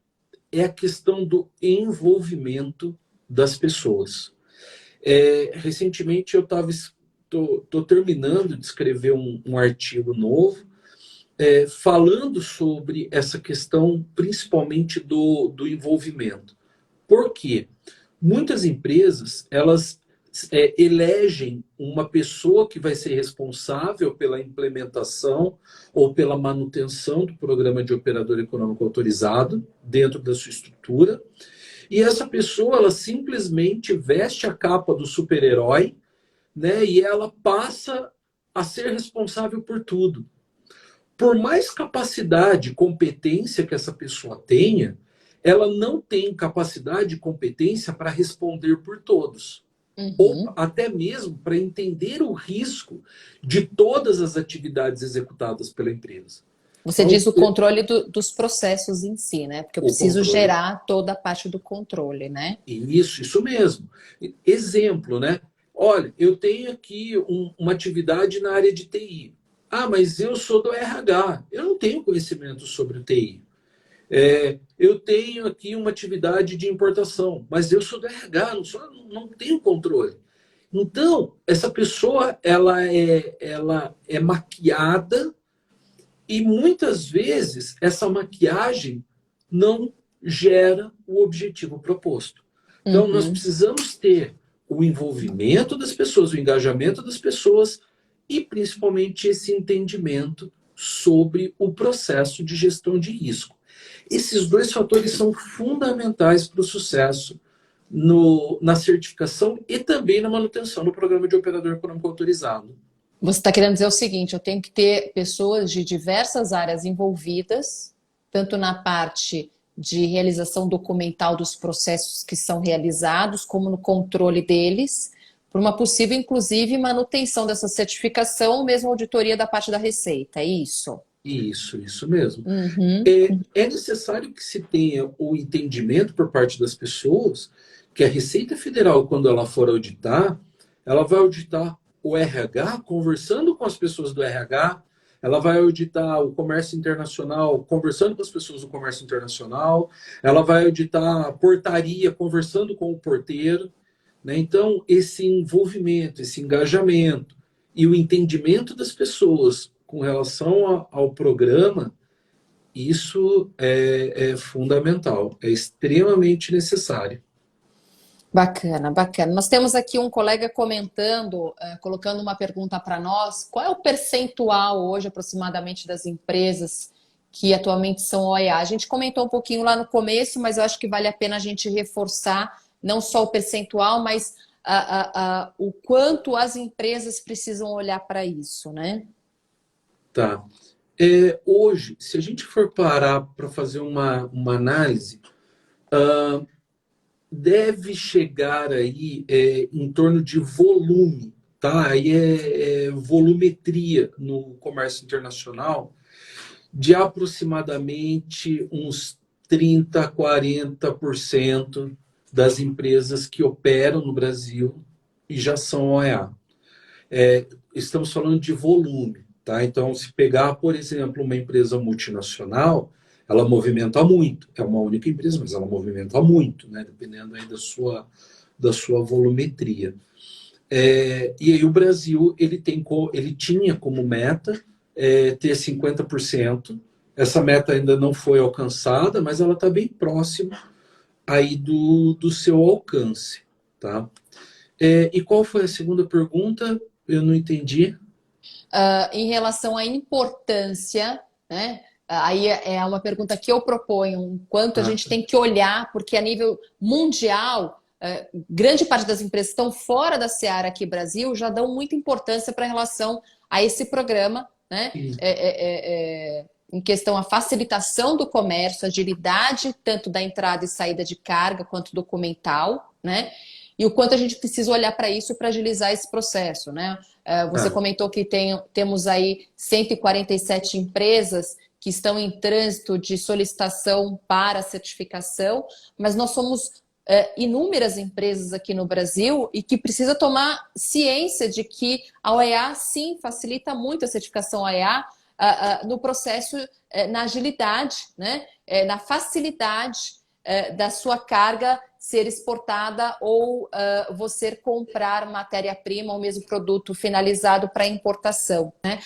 é a questão do envolvimento das pessoas. Recentemente eu estou terminando de escrever um artigo novo falando sobre essa questão, principalmente do envolvimento. Por quê? Muitas empresas, elas elegem uma pessoa que vai ser responsável pela implementação ou pela manutenção do programa de operador econômico autorizado dentro da sua estrutura. E essa pessoa, ela simplesmente veste a capa do super-herói, né, e ela passa a ser responsável por tudo. por mais capacidade, competência que essa pessoa tenha, ela não tem capacidade e competência para responder por todos. Ou Uhum. até mesmo para entender o risco de todas as atividades executadas pela empresa. Você Então, diz o controle dos processos em si, né? Porque eu o preciso controle. gerar toda a parte do controle, né? Isso mesmo. Exemplo, né? Olha, eu tenho aqui uma atividade na área de TI. Ah, mas eu sou do RH, eu não tenho conhecimento sobre o TI. Eu tenho aqui uma atividade de importação, mas eu sou do RH, não tenho controle. Então, essa pessoa ela é maquiada e muitas vezes essa maquiagem não gera o objetivo proposto. Então, nós Uhum. precisamos ter o envolvimento das pessoas, o engajamento das pessoas e principalmente esse entendimento sobre o processo de gestão de risco. Esses dois fatores são fundamentais para o sucesso na certificação e também na manutenção do programa de operador econômico autorizado. Você está querendo dizer o seguinte: eu tenho que ter pessoas de diversas áreas envolvidas, tanto na parte de realização documental dos processos que são realizados, como no controle deles, para uma possível, inclusive, manutenção dessa certificação, ou mesmo auditoria da parte da Receita, é isso? Isso mesmo. Uhum. É necessário que se tenha o entendimento por parte das pessoas que a Receita Federal, quando ela for auditar, ela vai auditar o RH conversando com as pessoas do RH, ela vai auditar o comércio internacional conversando com as pessoas do comércio internacional, ela vai auditar a portaria conversando com o porteiro, né? Então, esse envolvimento, esse engajamento e o entendimento das pessoas com relação ao programa, isso é fundamental, é extremamente necessário. Bacana, bacana. Nós temos aqui um colega comentando, colocando uma pergunta para nós: qual é o percentual hoje, aproximadamente, das empresas que atualmente são OEA? A gente comentou um pouquinho lá no começo, mas eu acho que vale a pena a gente reforçar não só o percentual, mas o quanto as empresas precisam olhar para isso, né? Tá. Hoje, se a gente for parar para fazer uma análise, deve chegar aí em torno de volume, tá? Aí é volumetria no comércio internacional de aproximadamente uns 30, 40% das empresas que operam no Brasil e já são OEA. Estamos falando de volume, tá? Então, se pegar, por exemplo, uma empresa multinacional, ela movimenta muito. É uma única empresa, mas ela movimenta muito, né? Dependendo aí da sua volumetria. E aí o Brasil ele tinha como meta ter 50%. Essa meta ainda não foi alcançada, mas ela está bem próxima aí do seu alcance, tá? E qual foi a segunda pergunta? Eu não entendi. Em relação à importância, né? Aí é uma pergunta que eu proponho: o quanto a Ah, gente tem que olhar, porque a nível mundial, grande parte das empresas que estão fora da seara aqui Brasil já dão muita importância para relação a esse programa, né? Em questão à facilitação do comércio, agilidade tanto da entrada e saída de carga quanto documental, né? E o quanto a gente precisa olhar para isso para agilizar esse processo, né? Você tá. comentou que temos aí 147 empresas que estão em trânsito de solicitação para certificação, mas nós somos inúmeras empresas aqui no Brasil e que precisa tomar ciência de que a OEA, sim, facilita muito a certificação OEA no processo, na agilidade, né? Na facilidade da sua carga ser exportada ou você comprar matéria-prima ou mesmo produto finalizado para importação, né?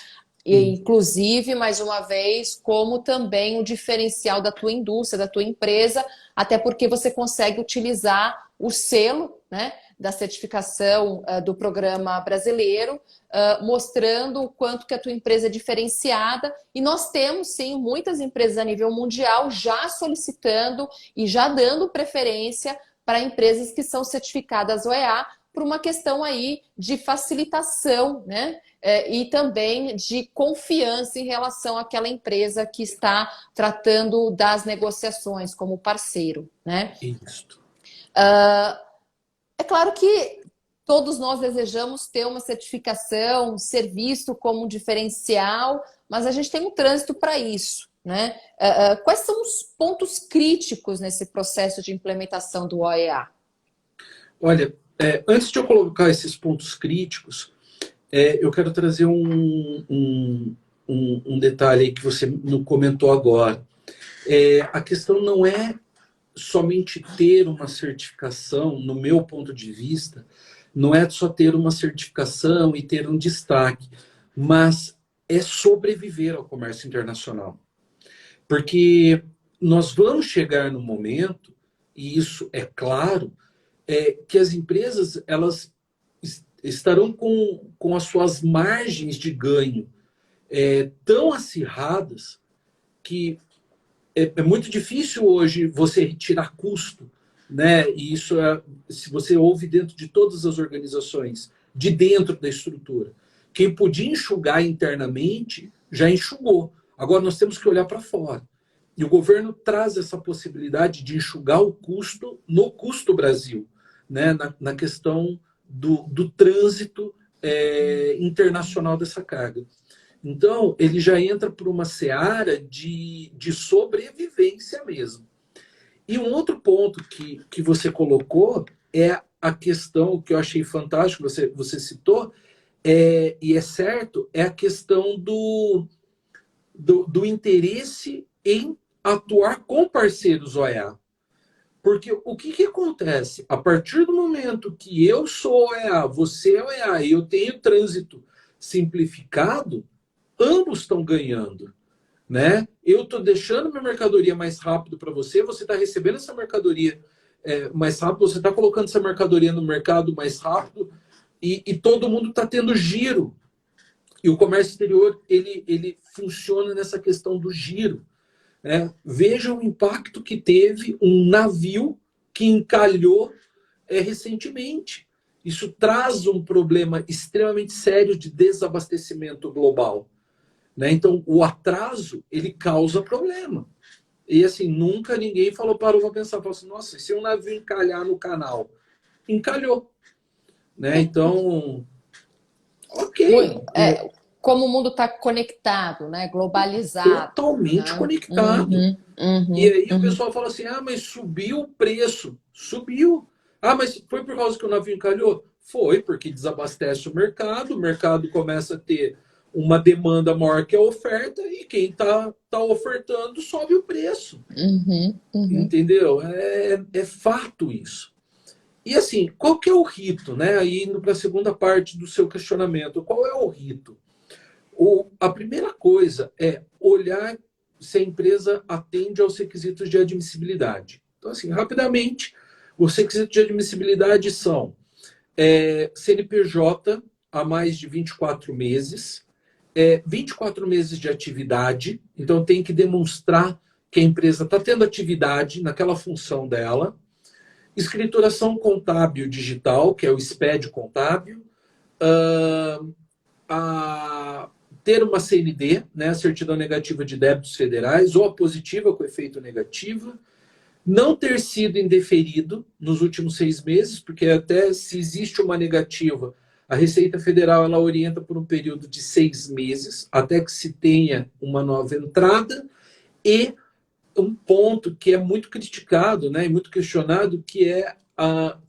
E, inclusive, mais uma vez, como também o diferencial da tua indústria, da tua empresa, até porque você consegue utilizar o selo, né, da certificação do programa brasileiro, mostrando o quanto que a tua empresa é diferenciada. E nós temos, sim, muitas empresas a nível mundial já solicitando e já dando preferência para empresas que são certificadas OEA, por uma questão aí de facilitação, né? E também de confiança em relação àquela empresa que está tratando das negociações como parceiro, né? Isso. É claro que todos nós desejamos ter uma certificação, ser visto como um diferencial, mas a gente tem um trânsito para isso, né? Quais são os pontos críticos nesse processo de implementação do OEA? Olha, antes de eu colocar esses pontos críticos, eu quero trazer um detalhe aí que você não comentou agora. A questão não é somente ter uma certificação, no meu ponto de vista, não é só ter uma certificação e ter um destaque, mas é sobreviver ao comércio internacional. Porque nós vamos chegar no momento, e isso é claro, que as empresas elas estarão com as suas margens de ganho tão acirradas que é muito difícil hoje você retirar custo, né? E isso se você ouve dentro de todas as organizações, de dentro da estrutura. Quem podia enxugar internamente, já enxugou. Agora nós temos que olhar para fora. E o governo traz essa possibilidade de enxugar o custo no custo Brasil, né? Na questão do trânsito internacional dessa carga. Então, ele já entra por uma seara de sobrevivência mesmo. E um outro ponto que você colocou é a questão que eu achei fantástico, você citou, e é certo, é a questão do interesse em atuar com parceiros OEA. Porque o que acontece? A partir do momento que eu sou OEA, você é OEA, e eu tenho trânsito simplificado, ambos estão ganhando, né? Eu estou deixando minha mercadoria mais rápido para você, você está recebendo essa mercadoria mais rápido, você está colocando essa mercadoria no mercado mais rápido e todo mundo está tendo giro. E o comércio exterior ele funciona nessa questão do giro, né? Veja o impacto que teve um navio que encalhou recentemente. Isso traz um problema extremamente sério de desabastecimento global. Né? Então, o atraso, ele causa problema. E, assim, nunca ninguém parou para pensar, falou assim, nossa, se um navio encalhar no canal? Encalhou. Né? Então, ok. Como o mundo está conectado, né? Globalizado. Totalmente Né? conectado. E aí o pessoal fala assim, mas subiu o preço. Subiu. Mas foi por causa que o navio encalhou? Foi, porque desabastece o mercado começa a ter uma demanda maior que a oferta e quem tá ofertando sobe o preço. Entendeu? É fato isso. E assim, qual que é o rito? Né? Aí indo para a segunda parte do seu questionamento, qual é o rito? A primeira coisa é olhar se a empresa atende aos requisitos de admissibilidade. Então, assim, rapidamente, os requisitos de admissibilidade são CNPJ há mais de 24 meses, 24 meses de atividade, então tem que demonstrar que a empresa está tendo atividade naquela função dela, escrituração contábil digital, que é o SPED contábil, ter uma CND, né, certidão negativa de débitos federais, ou a positiva com efeito negativo, não ter sido indeferido nos últimos 6 meses, porque até se existe uma negativa, a Receita Federal ela orienta por um período de 6 meses, até que se tenha uma nova entrada, e um ponto que é muito criticado, né, e muito questionado, que é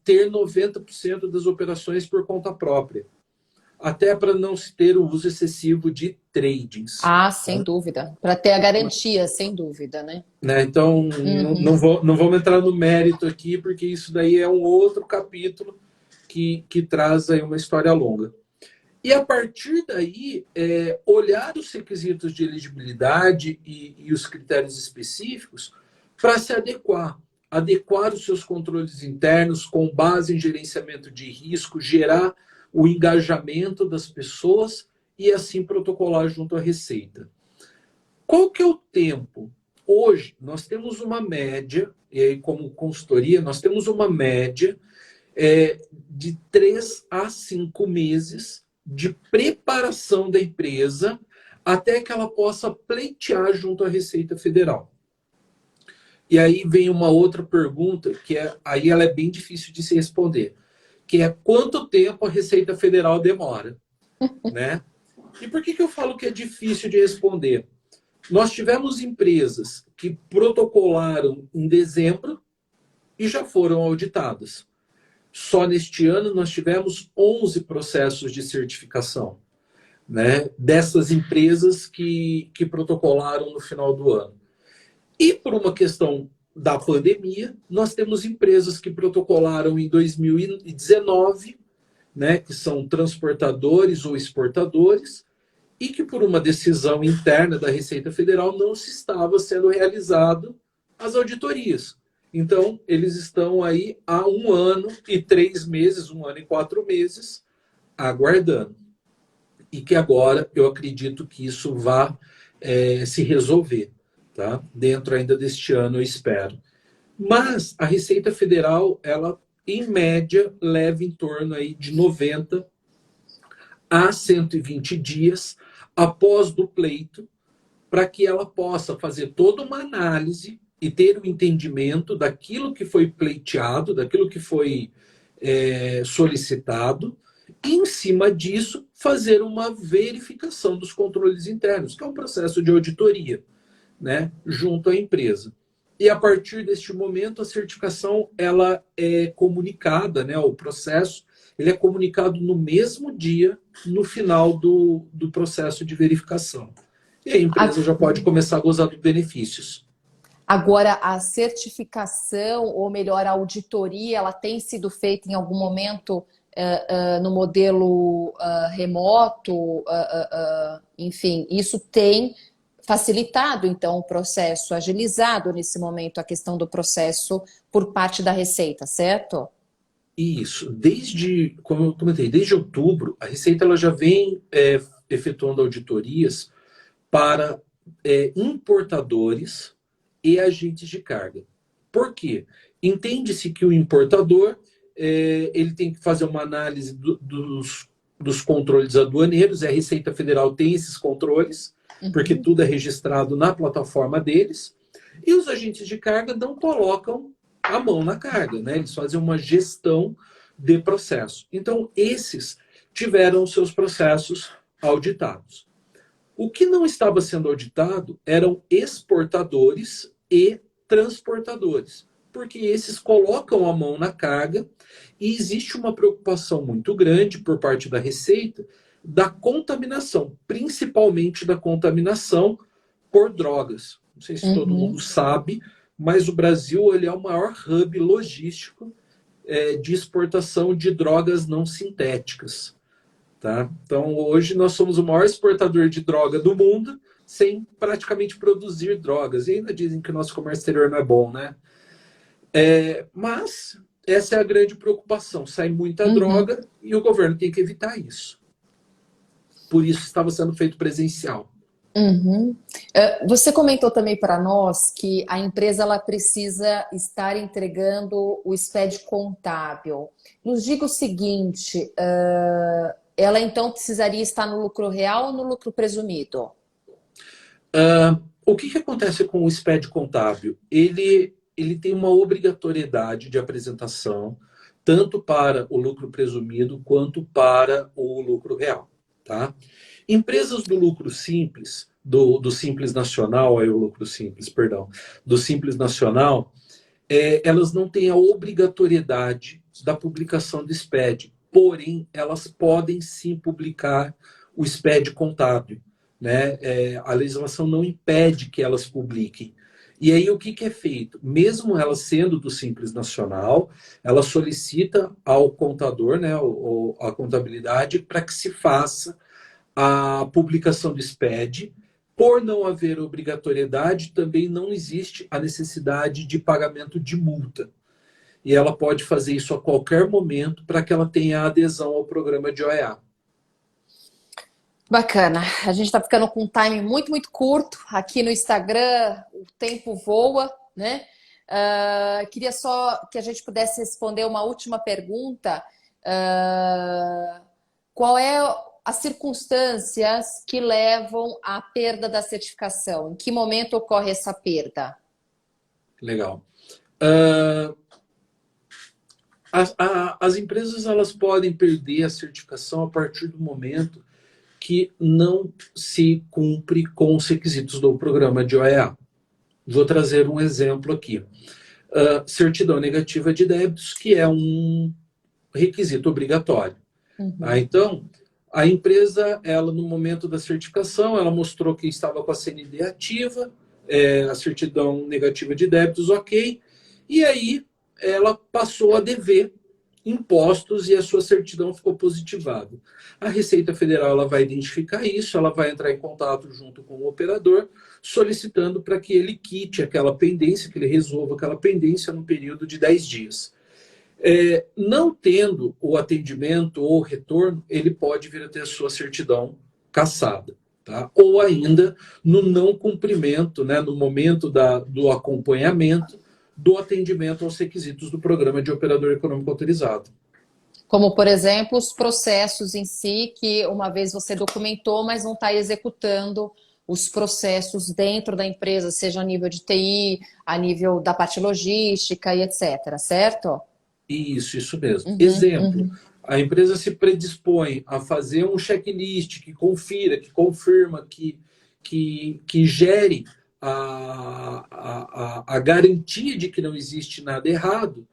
ter 90% das operações por conta própria. Até para não se ter o uso excessivo de tradings. Sem dúvida. Para ter a garantia, sem dúvida, né? Então, não vamos entrar no mérito aqui, porque isso daí é um outro capítulo que traz aí uma história longa. E a partir daí, olhar os requisitos de elegibilidade e os critérios específicos para se adequar. Adequar os seus controles internos com base em gerenciamento de risco, gerar o engajamento das pessoas e assim protocolar junto à Receita. Qual que é o tempo? Hoje, nós temos uma média, e aí como consultoria, nós temos uma média de 3 a 5 meses de preparação da empresa até que ela possa pleitear junto à Receita Federal. E aí vem uma outra pergunta, aí ela é bem difícil de se responder, que é quanto tempo a Receita Federal demora, né? E por que eu falo que é difícil de responder? Nós tivemos empresas que protocolaram em dezembro e já foram auditadas. Só neste ano nós tivemos 11 processos de certificação, né, dessas empresas que protocolaram no final do ano. E por uma questão da pandemia, nós temos empresas que protocolaram em 2019, né, que são transportadores ou exportadores, e que por uma decisão interna da Receita Federal não se estava sendo realizado as auditorias. Então, eles estão aí há 1 ano e 3 meses, 1 ano e 4 meses, aguardando. E que agora eu acredito que isso vá se resolver, tá? Dentro ainda deste ano, eu espero. Mas a Receita Federal, ela, em média, leva em torno aí de 90 a 120 dias após do pleito, para que ela possa fazer toda uma análise e ter o entendimento daquilo que foi pleiteado, daquilo que foi solicitado, e, em cima disso, fazer uma verificação dos controles internos, que é um processo de auditoria, né, junto à empresa. E a partir deste momento, a certificação ela é comunicada, né, o processo ele é comunicado no mesmo dia, no final do processo de verificação. E a empresa já pode começar a gozar dos benefícios. Agora, a certificação, ou melhor, a auditoria, ela tem sido feita em algum momento no modelo remoto, enfim, isso tem facilitado, então, o processo, agilizado nesse momento a questão do processo por parte da Receita, certo? Isso. Como eu comentei, desde outubro, a Receita ela já vem efetuando auditorias para importadores e agentes de carga. Por quê? Entende-se que o importador ele tem que fazer uma análise dos controles aduaneiros, e a Receita Federal tem esses controles, porque tudo é registrado na plataforma deles, e os agentes de carga não colocam a mão na carga, né? Eles fazem uma gestão de processo. Então, esses tiveram seus processos auditados. O que não estava sendo auditado eram exportadores e transportadores, porque esses colocam a mão na carga e existe uma preocupação muito grande por parte da Receita da contaminação, principalmente da contaminação por drogas. Não sei se todo mundo sabe, mas o Brasil ele é o maior hub logístico de exportação de drogas não sintéticas. Tá? Então, hoje nós somos o maior exportador de droga do mundo, sem praticamente produzir drogas. E ainda dizem que o nosso comércio exterior não é bom, né? Mas essa é a grande preocupação. Sai muita droga e o governo tem que evitar isso. Por isso estava sendo feito presencial. Você comentou também para nós que a empresa ela precisa estar entregando o SPED contábil. Nos diga o seguinte, ela então precisaria estar no lucro real ou no lucro presumido? O que acontece com o SPED contábil? Ele tem uma obrigatoriedade de apresentação, tanto para o lucro presumido quanto para o lucro real. Tá? Empresas do lucro simples, do Simples Nacional, o lucro simples, perdão, do Simples Nacional, elas não têm a obrigatoriedade da publicação do SPED, porém, elas podem sim publicar o SPED contábil. Né? A legislação não impede que elas publiquem. E aí o que é feito? Mesmo ela sendo do Simples Nacional, ela solicita ao contador, né, a contabilidade, para que se faça a publicação do SPED. Por não haver obrigatoriedade, também não existe a necessidade de pagamento de multa. E ela pode fazer isso a qualquer momento para que ela tenha adesão ao programa de OEA. Bacana. A gente está ficando com um time muito, muito curto. Aqui no Instagram o tempo voa, né? Queria só que a gente pudesse responder uma última pergunta. Qual é as circunstâncias que levam à perda da certificação? Em que momento ocorre essa perda? Legal. As empresas elas podem perder a certificação a partir do momento que não se cumpre com os requisitos do programa de OEA. Vou trazer um exemplo aqui. Certidão negativa de débitos, que é um requisito obrigatório. Então, a empresa, ela no momento da certificação, ela mostrou que estava com a CND ativa, a certidão negativa de débitos, ok, e aí ela passou a dever impostos e a sua certidão ficou positivada. A Receita Federal ela vai identificar isso, ela vai entrar em contato junto com o operador, solicitando para que ele quite aquela pendência, que ele resolva aquela pendência no período de 10 dias. Não tendo o atendimento ou o retorno, ele pode vir a ter a sua certidão cassada. Tá? Ou ainda, no não cumprimento, né, no momento do acompanhamento, do atendimento aos requisitos do programa de operador econômico autorizado. Como, por exemplo, os processos em si, que uma vez você documentou, mas não está executando os processos dentro da empresa, seja a nível de TI, a nível da parte logística e etc., certo? Isso mesmo. Exemplo, a empresa se predispõe a fazer um checklist que confira, que confirma, que gere a garantia de que não existe nada errado,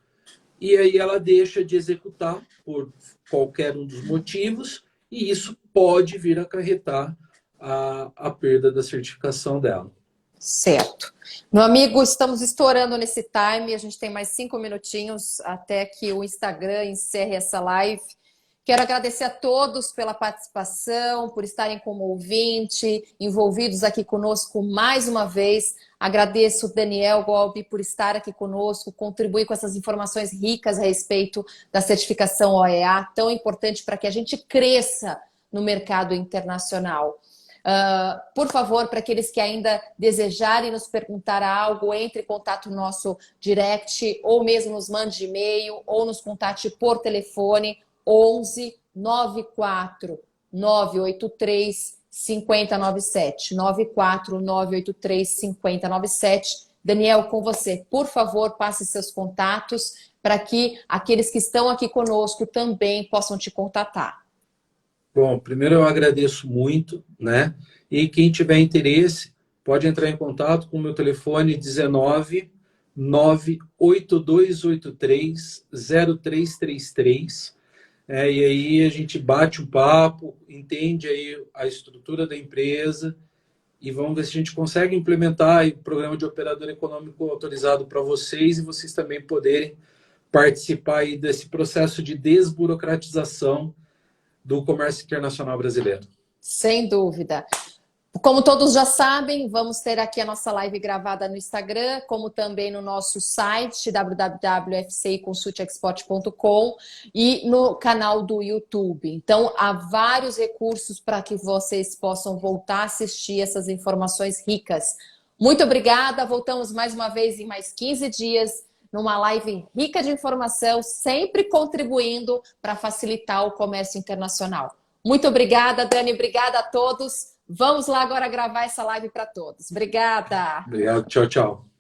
e aí ela deixa de executar por qualquer um dos motivos, e isso pode vir a acarretar a perda da certificação dela. Certo. Meu amigo, estamos estourando nesse time, a gente tem mais 5 minutinhos até que o Instagram encerre essa live. Quero agradecer a todos pela participação, por estarem como ouvinte, envolvidos aqui conosco mais uma vez. Agradeço o Daniel Golbi por estar aqui conosco, contribuir com essas informações ricas a respeito da certificação OEA, tão importante para que a gente cresça no mercado internacional. Por favor, para aqueles que ainda desejarem nos perguntar algo, entre em contato no nosso direct, ou mesmo nos mande e-mail, ou nos contate por telefone, 11 94 983 5097. 94 983 5097. Daniel, com você, por favor, passe seus contatos para que aqueles que estão aqui conosco também possam te contatar. Bom, primeiro eu agradeço muito, né? E quem tiver interesse, pode entrar em contato com o meu telefone 19 98283 0333. E aí a gente bate um papo, entende aí a estrutura da empresa e vamos ver se a gente consegue implementar o programa de operador econômico autorizado para vocês e vocês também poderem participar aí desse processo de desburocratização do comércio internacional brasileiro. Sem dúvida. Como todos já sabem, vamos ter aqui a nossa live gravada no Instagram, como também no nosso site, www.fciconsultexport.com e no canal do YouTube. Então, há vários recursos para que vocês possam voltar a assistir essas informações ricas. Muito obrigada, voltamos mais uma vez em mais 15 dias, numa live rica de informação, sempre contribuindo para facilitar o comércio internacional. Muito obrigada, Dani, obrigada a todos. Vamos lá agora gravar essa live para todos. Obrigada. Obrigado, tchau, tchau.